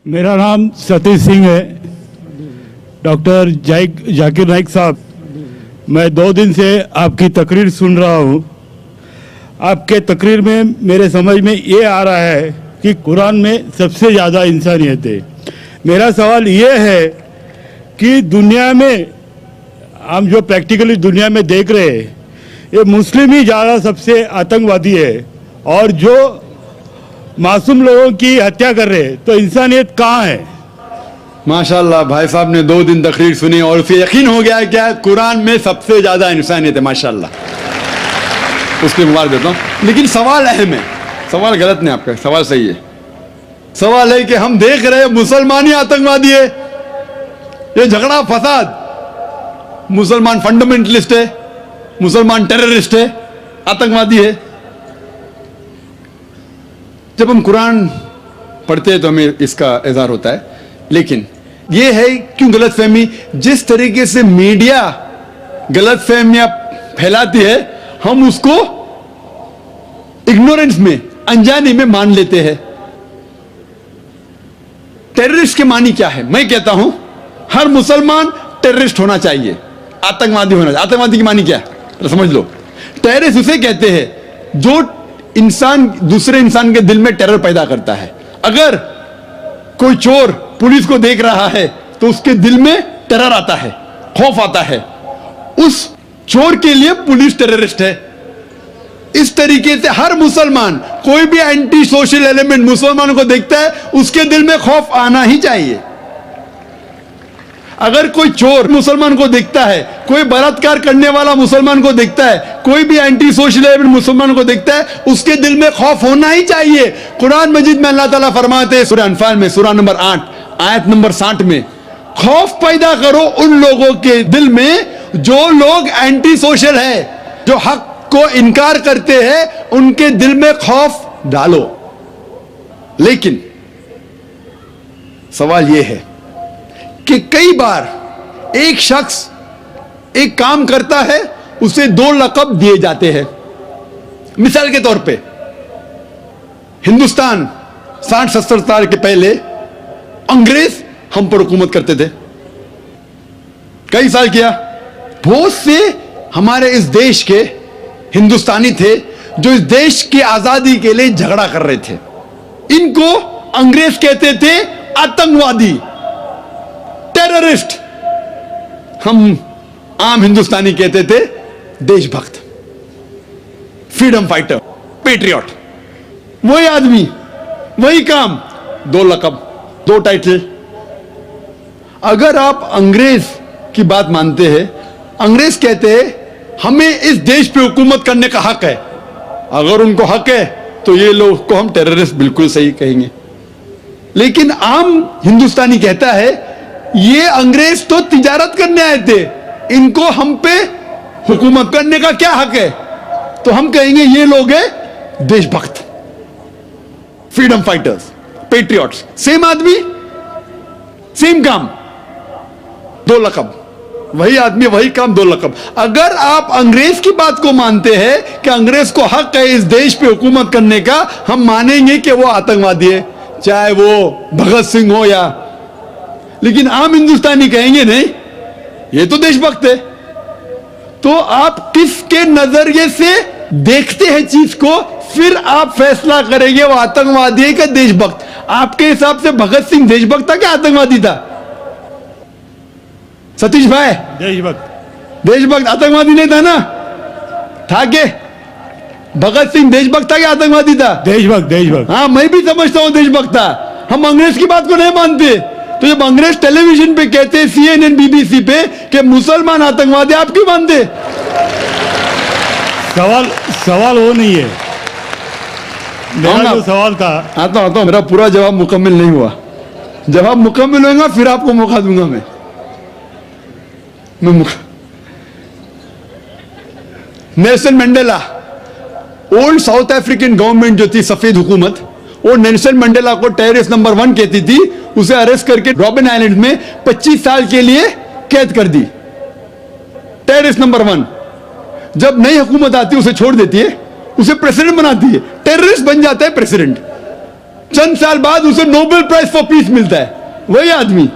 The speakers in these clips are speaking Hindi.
मेरा नाम सतीश सिंह है। डॉक्टर जाकिर नाइक साहब, मैं 2 दिन से आपकी तकरीर सुन रहा हूँ। आपके तकरीर में मेरे समझ में ये आ रहा है कि कुरान में सबसे ज़्यादा इंसानियत है। मेरा सवाल ये है कि दुनिया में हम जो प्रैक्टिकली दुनिया में देख रहे हैं, ये मुस्लिम ही ज़्यादा सबसे आतंकवादी है और जो मासूम लोगों की हत्या कर रहे हैं, तो इंसानियत कहाँ है? माशाल्लाह, भाई साहब ने 2 दिन तकरीर सुनी और उसे यकीन हो गया है क्या कुरान में सबसे ज्यादा इंसानियत है। माशाल्लाह, उसकी मुबारक देता हूं। लेकिन सवाल अहम है, सवाल गलत नहीं, आपका सवाल सही है। सवाल है कि हम देख रहे हैं मुसलमान ही आतंकवादी है। ये झगड़ा फसाद, मुसलमान फंडामेंटलिस्ट है, मुसलमान टेररिस्ट है, आतंकवादी है। जब हम कुरान पढ़ते हैं तो हमें इसका इज़हार होता है। लेकिन यह है क्यों गलतफहमी, जिस तरीके से मीडिया गलतफहमियां फैलाती है, हम उसको इग्नोरेंस में, अनजाने में मान लेते हैं। टेररिस्ट के मानी क्या है? मैं कहता हूं हर मुसलमान टेररिस्ट होना चाहिए, आतंकवादी होना चाहिए। आतंकवादी की मानी क्या है तो समझ लो। टेररिस्ट उसे कहते हैं जो इंसान दूसरे इंसान के दिल में टेरर पैदा करता है। अगर कोई चोर पुलिस को देख रहा है तो उसके दिल में टेरर आता है, खौफ आता है। उस चोर के लिए पुलिस टेररिस्ट है। इस तरीके से हर मुसलमान, कोई भी एंटी सोशल एलिमेंट मुसलमानों को देखता है, उसके दिल में खौफ आना ही चाहिए। अगर कोई चोर मुसलमान को देखता है, कोई बलात्कार करने वाला मुसलमान को देखता है, कोई भी एंटी सोशल एलिमेंट मुसलमान को देखता है, उसके दिल में खौफ होना ही चाहिए। कुरान मजीद में अल्लाह ताला फरमाते हैं सूरह अनफाल में, सूरह नंबर 8 आयत नंबर 60 में, खौफ पैदा करो उन लोगों के दिल में जो लोग एंटी सोशल है, जो हक को इनकार करते हैं, उनके दिल में खौफ डालो। लेकिन सवाल यह है कि कई बार एक शख्स एक काम करता है, उसे 2 लक़ब दिए जाते हैं। मिसाल के तौर पे हिंदुस्तान 60-70 साल के पहले अंग्रेज हम पर हुकूमत करते थे। कई साल किया। बहुत से हमारे इस देश के हिंदुस्तानी थे जो इस देश की आजादी के लिए झगड़ा कर रहे थे। इनको अंग्रेज कहते थे आतंकवादी, टेररिस्ट। हम आम हिंदुस्तानी कहते थे देशभक्त, फ्रीडम फाइटर, पेट्रियट। वही आदमी, वही काम, 2 लक़ब, 2 टाइटल। अगर आप अंग्रेज की बात मानते हैं, अंग्रेज कहते हैं हमें इस देश पे हुकूमत करने का हक है। अगर उनको हक है तो ये लोग को हम टेररिस्ट बिल्कुल सही कहेंगे। लेकिन आम हिंदुस्तानी कहता है ये अंग्रेज तो तिजारत करने आए थे, इनको हम पे हुकूमत करने का क्या हक है? तो हम कहेंगे ये लोग हैं देशभक्त, फ्रीडम फाइटर्स, पेट्रियट्स। सेम आदमी, सेम काम, 2 लक़ब। वही आदमी, वही काम, 2 लक़ब। अगर आप अंग्रेज की बात को मानते हैं कि अंग्रेज को हक है इस देश पे हुकूमत करने का, हम मानेंगे कि वो आतंकवादी है, चाहे वो भगत सिंह हो या। लेकिन आम हिंदुस्तानी कहेंगे नहीं, ये तो देशभक्त है। तो आप किसके नजरिए से देखते हैं चीज को, फिर आप फैसला करेंगे वो आतंकवादी है कि देशभक्त। आपके हिसाब से भगत सिंह देशभक्त था क्या आतंकवादी था? सतीश भाई, देशभक्त। देशभक्त, आतंकवादी नहीं था ना? था के भगत सिंह देशभक्त था क्या आतंकवादी था? देशभक्त, देशभक्त। हाँ, मैं भी समझता हूं देशभक्त था। हम अंग्रेज की बात को नहीं मानते। तो जब अंग्रेज टेलीविजन पे कहते हैं, CNN, BBC पे, कि मुसलमान आतंकवादी, आप क्यों मानते? सवाल वो नहीं है। मेरा जो सवाल था, आता हूं, मेरा पूरा जवाब मुकम्मल नहीं हुआ। जवाब मुकम्मल होगा फिर आपको मौका दूंगा मैं Nelson Mandela, old south African government जो थी, सफेद हुकूमत, वो नेल्सन मंडेला को टेररिस्ट नंबर 1 कहती थी। उसे अरेस्ट करके रॉबिन आइलैंड में 25 साल के लिए कैद कर दी। Terrorist number 1। जब नई हुकूमत आती है उसे छोड़ देती है उसे प्रेसिडेंट बनाती है, टेररिस्ट बन जाता है प्रेसिडेंट। चंद साल बाद उसे नोबेल प्राइज फॉर पीस मिलता है। वही आदमी,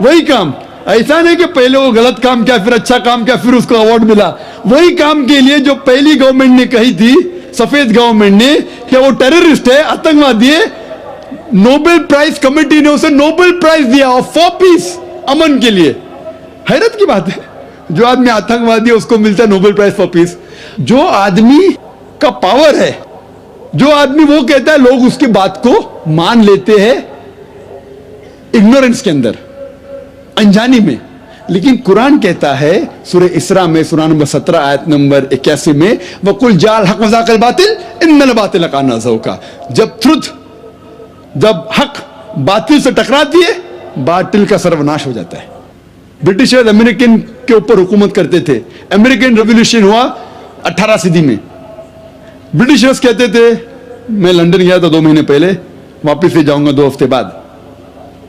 वही काम। ऐसा नहीं कि पहले वो गलत काम किया, फिर अच्छा काम किया, फिर उसको अवार्ड मिला। वही काम के लिए जो पहली गवर्नमेंट ने कही थी, सफेद गवर्नमेंट ने, कि वो टेररिस्ट है, आतंकवादी है, नोबेल प्राइज कमेटी ने उसे नोबेल प्राइज दिया फॉर पीस, अमन के लिए। हैरत की बात है, जो आदमी आतंकवादी है उसको मिलता है नोबेल प्राइज फॉर पीस। जो आदमी का पावर है, जो आदमी वो कहता है, लोग उसकी बात को मान लेते हैं इग्नोरेंस के अंदर, अनजानी में। लेकिन कुरान कहता है सूरह इसरा में, सूरा नंबर 17 आयत नंबर 81 में, वकुल जाल हक वज़ाक़ल बातिल इन्नल बातिल काना ज़हूक़ा। जब हक बातिल से टकराती है, बातिल का सर्वनाश हो जाता है। ब्रिटिशर्स अमेरिकन के ऊपर हुकूमत करते थे। अमेरिकन रेवोल्यूशन हुआ 18 सदी में। ब्रिटिशर्स कहते थे, मैं लंदन गया था 2 महीने पहले, वापिस से जाऊंगा 2 हफ्ते बाद।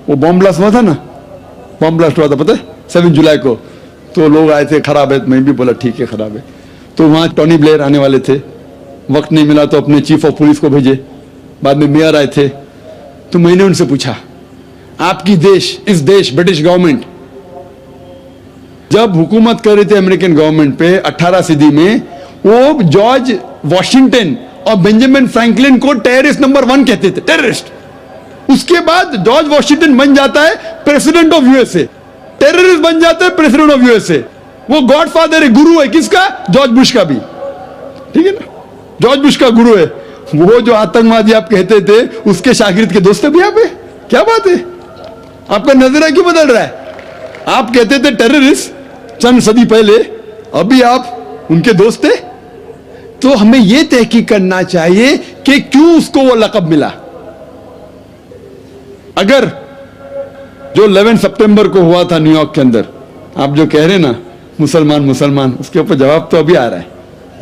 वो बॉम्ब ब्लास्ट हुआ था ना, बॉम्ब ब्लास्ट हुआ था पता है 7 जुलाई को। तो लोग आए थे, खराब है। मैं भी बोला ठीक है खराब है। तो वहां टोनी ब्लेयर आने वाले थे, वक्त नहीं मिला तो अपने चीफ ऑफ पुलिस को भेजे। बाद में मेयर आए थे। तो मैंने उनसे पूछा, आपकी देश, इस देश ब्रिटिश गवर्नमेंट जब हुकूमत कर रही थी अमेरिकन गवर्नमेंट पे 18 सदी में, वो जॉर्ज वॉशिंगटन और बेंजामिन फ्रैंकलिन को टेररिस्ट नंबर 1 कहते थे, टेररिस्ट। उसके बाद जॉर्ज वॉशिंगटन बन जाता है प्रेसिडेंट ऑफ यूएसए, टेररिस्ट बन जाता है प्रेसिडेंट ऑफ यूएसए। वो गॉडफादर है, गुरु है किसका? जॉर्ज बुश का भी, ठीक है ना, जॉर्ज बुश का गुरु है। वो जो आतंकवादी आप कहते थे, उसके शागिर्द के दोस्त भी आप है। क्या बात है, आपका नजरिया क्यों बदल रहा है? आप कहते थे टेररिस्ट चंद सदी पहले, अभी आप उनके दोस्त थे। तो हमें यह तहकीक करना चाहिए कि क्यों उसको वो लक़ब मिला। अगर जो 11 सितंबर को हुआ था न्यूयॉर्क के अंदर, आप जो कह रहे ना मुसलमान मुसलमान, उसके ऊपर जवाब तो अभी आ रहा है।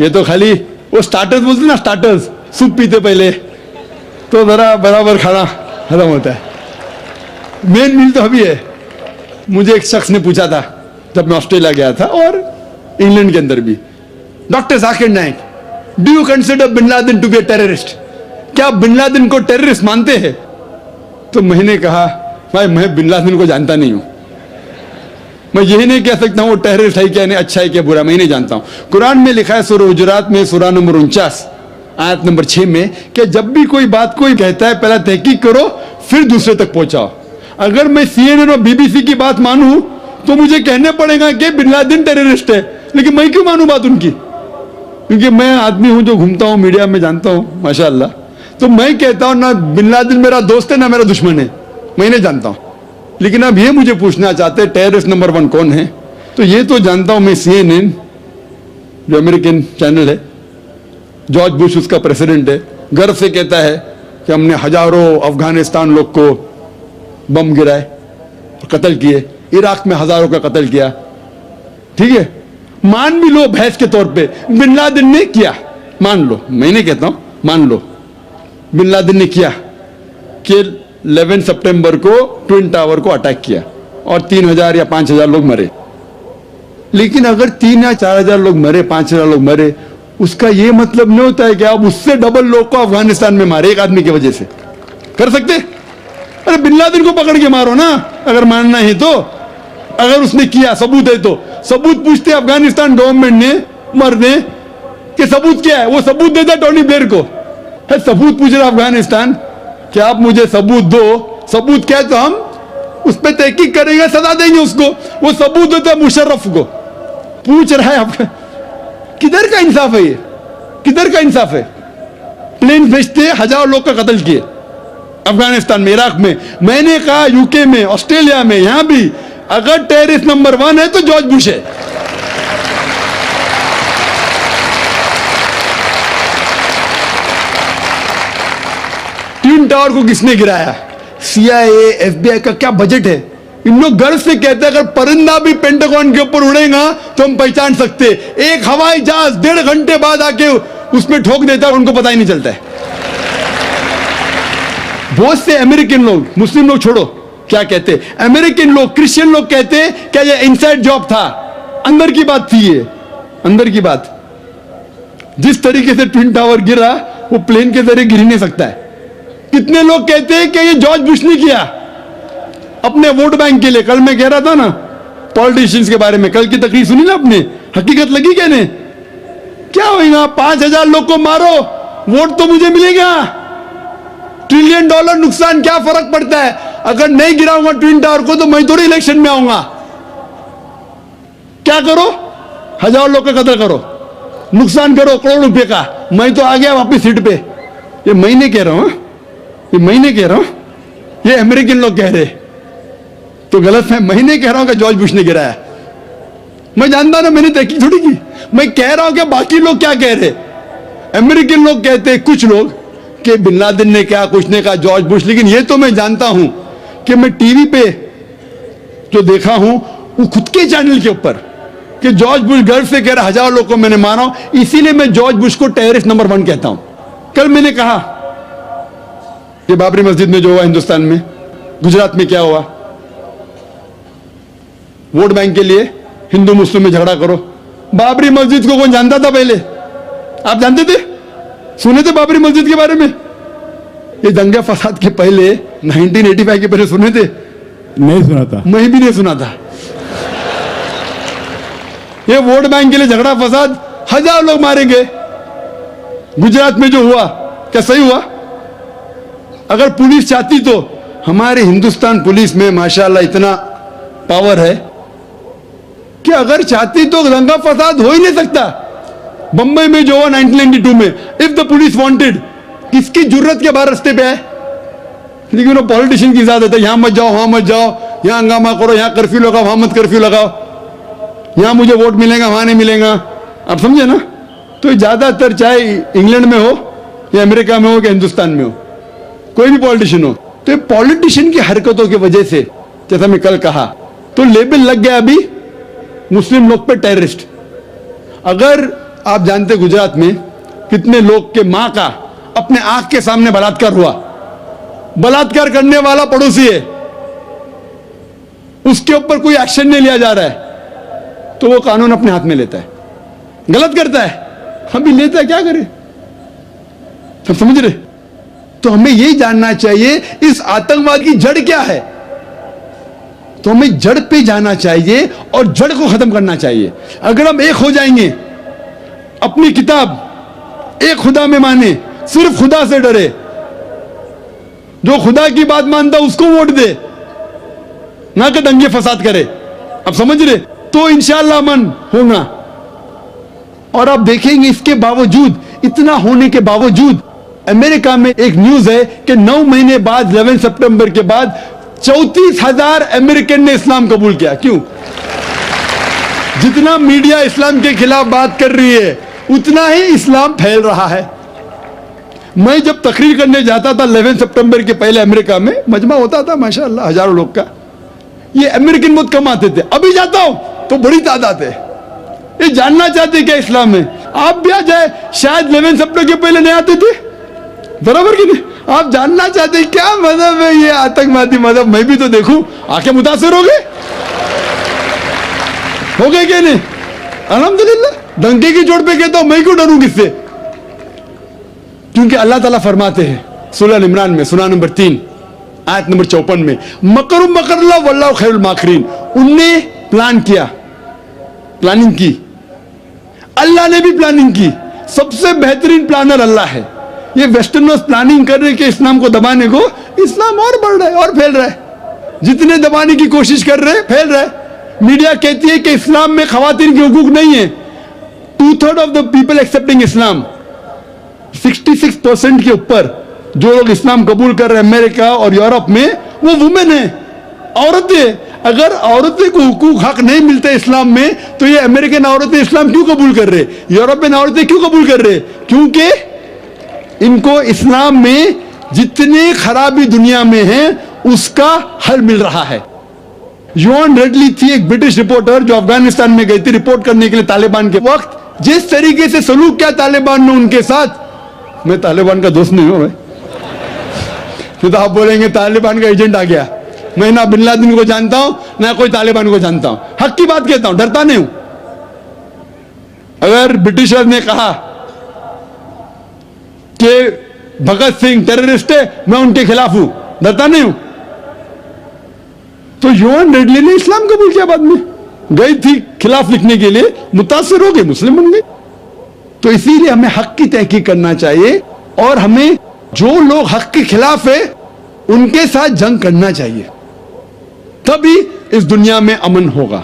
ये तो खाली वो स्टार्टर्स बोलते ना, स्टार्टर्स, सूप पीते पहले तो जरा बराबर खाना खत्म होता है। मेन मील तो अभी है। मुझे एक शख्स ने पूछा था जब मैं ऑस्ट्रेलिया गया था, और इंग्लैंड के अंदर भी, doctor Zakir Naik, do you consider Bin Laden to be a terrorist? क्या आप बिन लादेन को टेररिस्ट मानते हैं? तो मैंने कहा, भाई मैं बिन लादेन को जानता नहीं हूं, मैं यही नहीं कह सकता हूं वो टेररिस्ट है क्या नहीं, अच्छा है क्या बुरा, मैं नहीं जानता हूं। कुरान में लिखा है सूरह हुजुरात में, सूरा नंबर 49 आयत नंबर 6 में, कि जब भी कोई बात कोई कहता है, पहला तहकीक करो, फिर दूसरे तक पहुंचाओ। अगर मैं CNN और BBC की बात मानूं तो मुझे कहने पड़ेगा कि बिन लादेन टेररिस्ट है, लेकिन मैं क्यों मानूं बात उनकी? क्योंकि मैं आदमी हूं जो घूमता हूं, मीडिया में जानता हूं माशाअल्लाह। तो मैं कहता हूं ना बिन लादेन मेरा दोस्त है ना मेरा दुश्मन है, मैं नहीं जानता हूं। लेकिन अब ये मुझे पूछना चाहते टेररिस्ट नंबर 1 कौन है, तो ये तो जानता हूं मैं, CNN जो अमेरिकन चैनल है, जॉर्ज बुश उसका प्रेसिडेंट है, गर्व से कहता है कि हमने हजारों अफगानिस्तान लोग को बम गिराए, कत्ल किए, इराक में हजारों का कत्ल किया। ठीक है, मान भी लो बहस के तौर पे बिन लादेन ने किया, मान लो, मैं नहीं कहता हूं, मान लो बिन लादेन ने किया कि 11 सितंबर को ट्विन टावर को अटैक किया और 3000 या 5000 लोग मरे। लेकिन अगर 3 या 4000 लोग मरे, 5000 लोग मरे, उसका यह मतलब नहीं होता है कि आप उससे डबल लोग को अफगानिस्तान में मारे एक आदमी की वजह से। कर सकते? अरे बिन लादेन को पकड़ के मारो ना, अगर मानना है तो। अगर उसने किया, सबूत है तो सबूत पूछते अफगानिस्तान गवर्नमेंट ने मरने कि सबूत क्या है, वो सबूत देता टोनी ब्लेयर को। है सबूत पूछ रहा अफगानिस्तान कि आप मुझे सबूत दो, सबूत क्या है तो हम उस पर तहकीक करेंगे, सजा देंगे उसको। वो सबूत देता मुशर्रफ को, पूछ रहा है आपका। किधर का इंसाफ है ये? किधर का इंसाफ है? प्लेन भेजते हजारों लोग का कत्ल किए अफगानिस्तान में, इराक में। मैंने कहा यूके में, ऑस्ट्रेलिया में, यहां भी अगर टेररिस्ट नंबर 1 है तो जॉर्ज बुश है। ट्विन टावर को किसने गिराया? CIA, FBI का क्या बजट है? इन लोग गर्व से कहते हैं अगर परिंदा भी पेंटागन के ऊपर उड़ेगा तो हम पहचान सकते। एक हवाई जहाज 1.5 घंटे बाद आके उसमें ठोक देता है, उनको पता ही नहीं चलता है। बहुत से अमेरिकन लोग, मुस्लिम लोग छोड़ो, क्या कहते, अमेरिकन लोग, क्रिश्चियन लोग कहते क्या ये इनसाइड जॉब था, अंदर की बात थी, ये अंदर की बात। जिस तरीके से ट्विन टावर गिरा वो प्लेन के जरिए गिर ही नहीं सकता है। कितने लोग कहते हैं कि ये जॉर्ज बुश ने किया अपने वोट बैंक के लिए। कल मैं कह रहा था ना पॉलिटिशियंस के बारे में, कल की तकरीर सुनी ना आपने, हकीकत लगी क्या ने? क्या होगा? 5,000 लोग को मारो, वोट तो मुझे मिलेगा। $1 ट्रिलियन नुकसान, क्या फर्क पड़ता है? अगर नहीं गिराऊंगा ट्विन टावर को तो मैं थोड़ी इलेक्शन में आऊंगा। क्या करो? 1,000 लोग का कत्ल करो, नुकसान करो करोड़ रुपए का, मैं तो आ गया वापिस सीट पे। ये मैं नहीं कह रहा हूं, ये मैं नहीं कह रहा हूं, ये अमेरिकन लोग कह रहे। तो गलत है, मैं नहीं कह रहा हूं कि जॉर्ज बुश ने गिराया। मैं जानता ना, मैंने तहकीक थोड़ी की। मैं कह रहा हूं कि बाकी लोग क्या कह रहे। अमेरिकन लोग कहते हैं कुछ लोग कि बिन लादेन ने क्या, कुछ ने कहा जॉर्ज बुश। लेकिन ये तो मैं जानता हूं कि मैं टीवी पे जो देखा हूं वो खुद के चैनल के ऊपर कि जॉर्ज बुश गर्व से कह रहा 1,000 लोग को मैंने मारा, इसीलिए मैं जॉर्ज बुश को टेररिस्ट नंबर 1 कहता हूं। कल मैंने कहा कि बाबरी मस्जिद में जो हुआ हिंदुस्तान में, गुजरात में क्या हुआ, वोट बैंक के लिए हिंदू मुस्लिम में झगड़ा करो। बाबरी मस्जिद को कौन जानता था पहले? आप जानते थे? सुने थे बाबरी मस्जिद के बारे में? ये दंगे फसाद के पहले 1985 के पहले सुने थे? नहीं सुना था। मैं भी नहीं सुना था। ये वोट बैंक के लिए झगड़ा फसाद, 1,000 लोग मारेंगे। गुजरात में जो हुआ क्या सही हुआ? अगर पुलिस चाहती तो, हमारे हिंदुस्तान पुलिस में माशाल्लाह इतना पावर है कि अगर चाहती तो दंगा फसाद हो ही नहीं सकता। बंबई में जो हुआ 1992 में, इफ द पुलिस वांटेड, किसकी जरूरत के बाहर रास्ते पे है? लेकिन वो पॉलिटिशियन की इजाजत है, यहां मत जाओ, वहां मत जाओ, यहां हंगामा करो, यहां कर्फ्यू लगाओ, वहां मत कर्फ्यू लगाओ, यहां मुझे वोट मिलेगा, वहां नहीं मिलेगा। आप समझे ना? तो ज्यादातर चाहे इंग्लैंड में हो या अमेरिका में हो या हिंदुस्तान में हो, कोई भी पॉलिटिशियन हो, तो ये पॉलिटिशियन की हरकतों की वजह से, जैसा मैं कल कहा, तो लेबल लग गया अभी मुस्लिम लोग पे टेररिस्ट। अगर आप जानते गुजरात में कितने लोग के मां का अपने आंख के सामने बलात्कार हुआ, बलात्कार करने वाला पड़ोसी है, उसके ऊपर कोई एक्शन नहीं लिया जा रहा है, तो वो कानून अपने हाथ में लेता है, गलत करता है, हम भी लेता है, क्या करे? सब समझ रहे? तो हमें यही जानना चाहिए इस आतंकवाद की जड़ क्या है। तो हमें जड़ पे जाना चाहिए और जड़ को खत्म करना चाहिए। अगर हम एक हो जाएंगे, अपनी किताब एक खुदा में माने, सिर्फ खुदा से डरे, जो खुदा की बात मानता उसको वोट दे, ना कि दंगे फसाद करे। अब समझ रहे? तो इंशाअल्लाह अमन होगा। और आप देखेंगे इसके बावजूद, इतना होने के बावजूद, अमेरिका में एक न्यूज है कि 9 महीने बाद 11 सितंबर के बाद 34,000 अमेरिकन ने इस्लाम कबूल किया। क्यों? जितना मीडिया इस्लाम के खिलाफ बात कर रही है उतना ही इस्लाम फैल रहा है। मैं जब तकरीर करने जाता था 11 सितंबर के पहले अमेरिका में, मजमा होता था माशाअल्लाह 1,000 लोग का, ये अमेरिकन बहुत कम आते थे। अभी जाता हूं तो बड़ी तादाद है। ये जानना चाहते क्या इस्लाम में? आप भी आ जाए, शायद 11 सितंबर के पहले नहीं आते थे, बराबर कि नहीं? आप जानना चाहते हैं क्या मजहब है ये आतंकवादी मजहब, मैं भी तो देखूं, आंखें मुतासिर हो गए क्या नहीं? अल्हम्दुलिल्लाह। दंगे की चोट पे कहता हूं, मैं क्यों डरूं किससे? क्योंकि अल्लाह ताला फरमाते हैं सूरह अल इमरान में, सूरह नंबर 3 आयत नंबर 54 में, मकरुम मकरल्लाह वल्लाहु खैरुल माकिरीन। उनने प्लान किया, प्लानिंग की, अल्लाह ने भी प्लानिंग की। सबसे बेहतरीन प्लानर अल्लाह है। ये वेस्टर्नर्स प्लानिंग कर रहे कि इस्लाम को दबाने को, इस्लाम और बढ़ रहा है और फैल रहा है। जितने दबाने की कोशिश कर रहे फैल रहा है। मीडिया कहती है कि इस्लाम में खवातीन के हुकूक नहीं है। 2/3 ऑफ द पीपल एक्सेप्टिंग इस्लाम, 66% के ऊपर जो लोग इस्लाम कबूल कर रहे हैं अमेरिका और यूरोप में, वो वुमेन है, औरतें। अगर औरतें को हुकूक हक नहीं मिलते इस्लाम में, तो ये अमेरिकन औरतें इस्लाम क्यों कबूल कर रहे, यूरोपियन औरतें क्यों कबूल कर रहे? क्योंकि इनको इस्लाम में जितनी खराबी दुनिया में है उसका हल मिल रहा है। जॉन रेडली थी एक ब्रिटिश रिपोर्टर जो अफगानिस्तान में गई थी रिपोर्ट करने के लिए तालिबान के वक्त। जिस तरीके से सलूक किया तालिबान ने उनके साथ, मैं तालिबान का दोस्त नहीं हूं भाई, तो आप बोलेंगे तालिबान का एजेंट आ गया। मैं ना बिन लादेन को जानता हूं ना कोई तालिबान को जानता हूं, हक की बात कहता हूं, डरता नहीं हूं। अगर ब्रिटिशर्स ने कहा कि भगत सिंह टेररिस्ट है, मैं उनके खिलाफ हूं, डरता नहीं हूं। तो युवान रेडली ने इस्लाम कबूल किया, बाद में गई थी खिलाफ लिखने के लिए, मुतासिर हो गए, मुस्लिम बन गए। तो इसीलिए हमें हक की तहकीक करना चाहिए और हमें जो लोग हक के खिलाफ है उनके साथ जंग करना चाहिए, तभी इस दुनिया में अमन होगा।